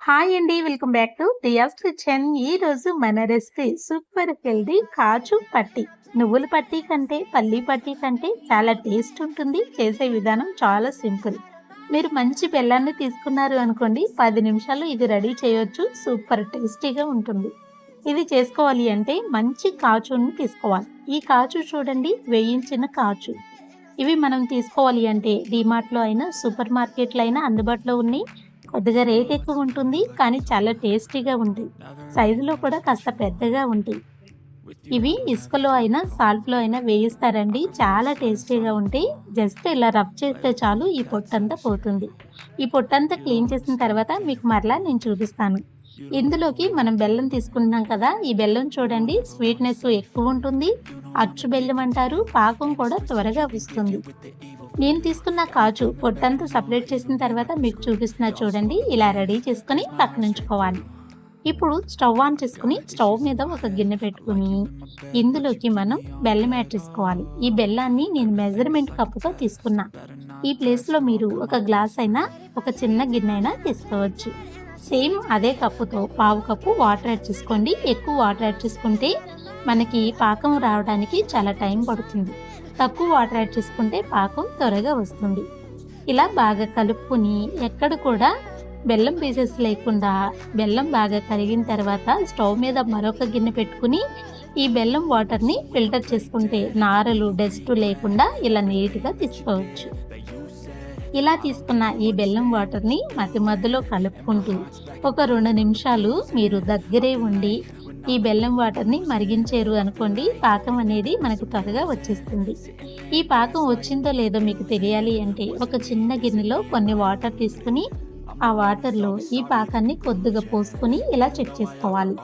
Hi అండి. Welcome back to diyas kitchen. ఈరోజు మన రెసిపీ సూపర్ హెల్దీ కాజు పట్టి. నువ్వుల పట్టి కంటే పల్లి పట్టి కంటే చాలా టేస్ట్ ఉంటుంది. చేసే విధానం చాలా సింపుల్. మీరు మంచి బెల్లాన్ని తీసుకున్నారు అనుకోండి, 10 నిమిషాల్లో ఇది రెడీ చేయొచ్చు. సూపర్ టేస్టీగా ఉంటుంది. ఇది చేసుకోవాలి అంటే మంచి కాజుని తీసుకోవాలి. ఈ కాజు చూడండి, వేయించిన కాజు. ఇవి మనం తీసుకోవాలి అంటే డీమార్ట్లో అయినా సూపర్ మార్కెట్లో అయినా అందుబాటులో ఉన్నాయి. కొద్దిగా రేట్ ఎక్కువ ఉంటుంది, కానీ చాలా టేస్టీగా ఉంటాయి. సైజులో కూడా కాస్త పెద్దగా ఉంటాయి. ఇవి ఇసుకలో అయినా సాల్ట్లో అయినా వేయిస్తారండి, చాలా టేస్టీగా ఉంటాయి. జస్ట్ ఇలా రబ్ చేస్తే చాలు, ఈ పొట్టంతా పోతుంది. ఈ పొట్టంతా క్లీన్ చేసిన తర్వాత మీకు మరలా నేను చూపిస్తాను. ఇందులోకి మనం బెల్లం తీసుకుంటున్నాం కదా, ఈ బెల్లం చూడండి స్వీట్నెస్ ఎక్కువ ఉంటుంది. అచ్చు బెల్లం అంటారు. పాకం కూడా త్వరగా వస్తుంది. నేను తీసుకున్న కాజు పొట్టంతా సపరేట్ చేసిన తర్వాత మీకు చూపిస్తున్నా చూడండి. ఇలా రెడీ చేసుకుని పక్కన ఉంచుకోవాలి. ఇప్పుడు స్టవ్ ఆన్ చేసుకుని స్టవ్ మీద ఒక గిన్నె పెట్టుకుని ఇందులోకి మనం బెల్లం యాడ్ చేసుకోవాలి. ఈ బెల్లాన్ని నేను మెజర్మెంట్ కప్పుతో తీసుకున్నా. ఈ ప్లేస్లో మీరు ఒక గ్లాస్ అయినా ఒక చిన్న గిన్నె అయినా తీసుకోవచ్చు. సేమ్ అదే కప్పుతో పావు కప్పు వాటర్ యాడ్ చేసుకోండి. ఎక్కువ వాటర్ యాడ్ చేసుకుంటే మనకి పాకం రావడానికి చాలా టైం పడుతుంది. తక్కువ వాటర్ యాడ్ చేసుకుంటే పాకం త్వరగా వస్తుంది. ఇలా బాగా కలుపుకుని ఎక్కడ కూడా బెల్లం పీసెస్ లేకుండా బెల్లం బాగా కరిగిన తర్వాత స్టవ్ మీద మరొక గిన్నె పెట్టుకుని ఈ బెల్లం వాటర్ని ఫిల్టర్ చేసుకుంటే నారలు డస్ట్ లేకుండా ఇలా నీట్గా తీసుకోవచ్చు. ఇలా తీసుకున్న ఈ బెల్లం వాటర్ని మధ్య మధ్యలో కలుపుకుంటూ ఒక 2 నిమిషాలు మీరు దగ్గరే ఉండి ఈ బెల్లం వాటర్ని మరిగించారు అనుకోండి, పాకం అనేది మనకు త్వరగా వచ్చేస్తుంది. ఈ పాకం వచ్చిందో లేదో మీకు తెలియాలి అంటే ఒక చిన్న గిన్నెలో కొన్ని వాటర్ తీసుకుని ఆ వాటర్లో ఈ పాకాన్ని కొద్దిగా పోసుకొని ఇలా చెక్ చేసుకోవాలి.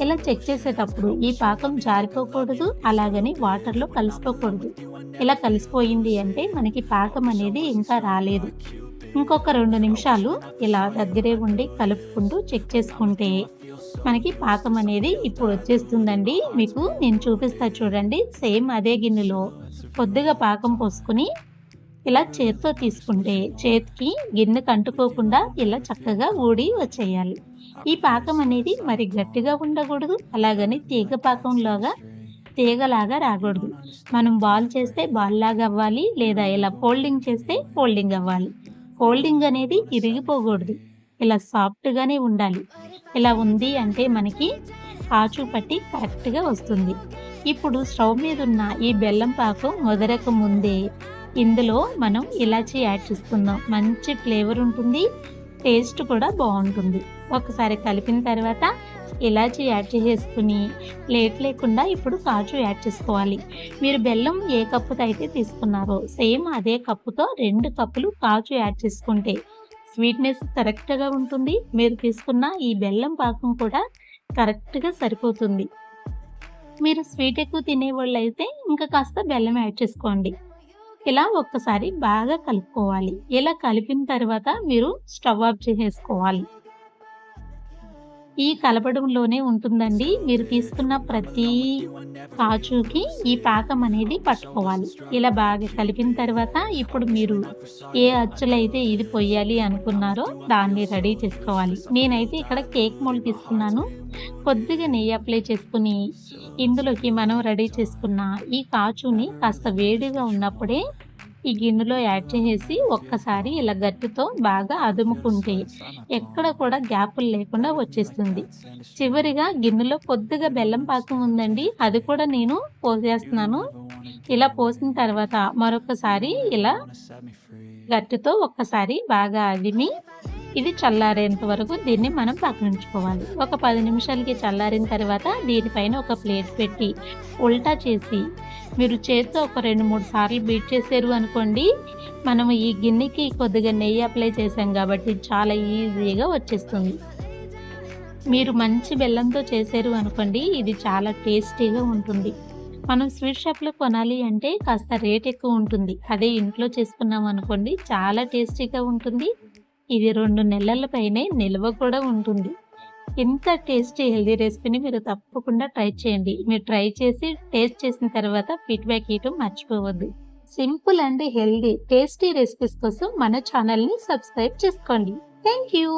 ఇలా చెక్ చేసేటప్పుడు ఈ పాకం జారిపోకూడదు, అలాగని వాటర్లో కలిసిపోకూడదు. ఇలా కలిసిపోయింది అంటే మనకి పాకం అనేది ఇంకా రాలేదు. ఇంకొక 2 నిమిషాలు ఇలా దగ్గరే ఉండి కలుపుకుంటూ చెక్ చేసుకుంటే మనకి పాకం అనేది ఇప్పుడు వచ్చేస్తుందండి. మీకు నేను చూపిస్తా చూడండి. సేమ్ అదే గిన్నెలో కొద్దిగా పాకం పోసుకుని ఇలా చేతితో తీసుకుంటే చేతికి గిన్నె కంటుకోకుండా ఇలా చక్కగా ఊడి వచ్చేయాలి. ఈ పాకం అనేది మరి గట్టిగా ఉండకూడదు, అలాగని తీగ పాకంలాగా తీగలాగా రాకూడదు. మనం బాల్ చేస్తే బాల్ లాగా అవ్వాలి, లేదా ఇలా ఫోల్డింగ్ చేస్తే ఫోల్డింగ్ అవ్వాలి. ఫోల్డింగ్ అనేది ఇరిగిపోకూడదు, ఇలా సాఫ్ట్గానే ఉండాలి. ఇలా ఉంది అంటే మనకి కాజు పట్టి కరెక్ట్గా వస్తుంది. ఇప్పుడు స్టవ్ మీద ఉన్న ఈ బెల్లం పాకం మొదలక ముందే ఇందులో మనం ఇలాచీ యాడ్ చేసుకుందాం. మంచి ఫ్లేవర్ ఉంటుంది, టేస్ట్ కూడా బాగుంటుంది. ఒకసారి కలిపిన తర్వాత ఇలాచీ యాడ్ చేసుకుని లేట్ లేకుండా ఇప్పుడు కాజు యాడ్ చేసుకోవాలి. మీరు బెల్లం ఏ కప్పుతో అయితే తీసుకున్నారో సేమ్ అదే కప్పుతో 2 కప్పులు కాజు యాడ్ చేసుకుంటే స్వీట్నెస్ కరెక్ట్గా ఉంటుంది. మీరు తీసుకున్న ఈ బెల్లం పాకం కూడా కరెక్ట్గా సరిపోతుంది. మీరు స్వీట్ ఎక్కువ తినేవాళ్ళు అయితే ఇంకా కాస్త బెల్లం యాడ్ చేసుకోండి. ఇలా ఒక్కసారి బాగా కలుపుకోవాలి. ఇలా కలిపిన తర్వాత మీరు స్టవ్ ఆఫ్ చేసేసుకోవాలి. ఈ కలపడంలోనే ఉంటుందండి. మీరు తీసుకున్న ప్రతి కాజుకి ఈ పాకం అనేది పట్టుకోవాలి. ఇలా బాగా కలిపిన తర్వాత ఇప్పుడు మీరు ఏ అచ్చులైతే ఇది పొయ్యాలి అనుకున్నారో దాన్ని రెడీ చేసుకోవాలి. నేనైతే ఇక్కడ కేక్ మోల్డ్ తీసుకున్నాను. కొద్దిగా నెయ్యి అప్లై చేసుకుని ఇందులోకి మనం రెడీ చేసుకున్న ఈ కాజుని కాస్త వేడిగా ఉన్నప్పుడే ఈ గిన్నెలో యాడ్ చేసేసి ఒక్కసారి ఇలా గట్టితో బాగా అదుముకుంటే ఎక్కడ కూడా గ్యాపులు లేకుండా వచ్చేస్తుంది. చివరిగా గిన్నెలో కొద్దిగా బెల్లం పాకం ఉందండి, అది కూడా నేను పోసేస్తున్నాను. ఇలా పోసిన తర్వాత మరొకసారి ఇలా గట్టితో ఒక్కసారి బాగా అదిమి ఇది చల్లారేంత వరకు దీన్ని మనం పక్కన ఉంచుకోవాలి. ఒక 10 నిమిషాలకి చల్లారిన తర్వాత దీనిపైన ఒక ప్లేట్ పెట్టి ఉల్టా చేసి మీరు చేతితో ఒక 2-3 సార్లు బీట్ చేసారు అనుకోండి, మనము ఈ గిన్నెకి కొద్దిగా నెయ్యి అప్లై చేసాం కాబట్టి చాలా ఈజీగా వచ్చేస్తుంది. మీరు మంచి బెల్లంతో చేసారు అనుకోండి, ఇది చాలా టేస్టీగా ఉంటుంది. మనం స్వీట్ షాప్లో కొనాలి అంటే కాస్త రేట్ ఎక్కువ ఉంటుంది. అదే ఇంట్లో చేసుకున్నాం అనుకోండి చాలా టేస్టీగా ఉంటుంది. ఇది 2 నెలల పైనే నిల్వ కూడా ఉంటుంది. ఇంత టేస్టీ హెల్దీ రెసిపీని మీరు తప్పకుండా ట్రై చేయండి. మీరు ట్రై చేసి టేస్ట్ చేసిన తర్వాత ఫీడ్బ్యాక్ ఇవ్వడం మర్చిపోవద్దు. Simple and healthy tasty recipes కోసం మన ఛానల్ని సబ్స్క్రైబ్ చేసుకోండి. Thank you.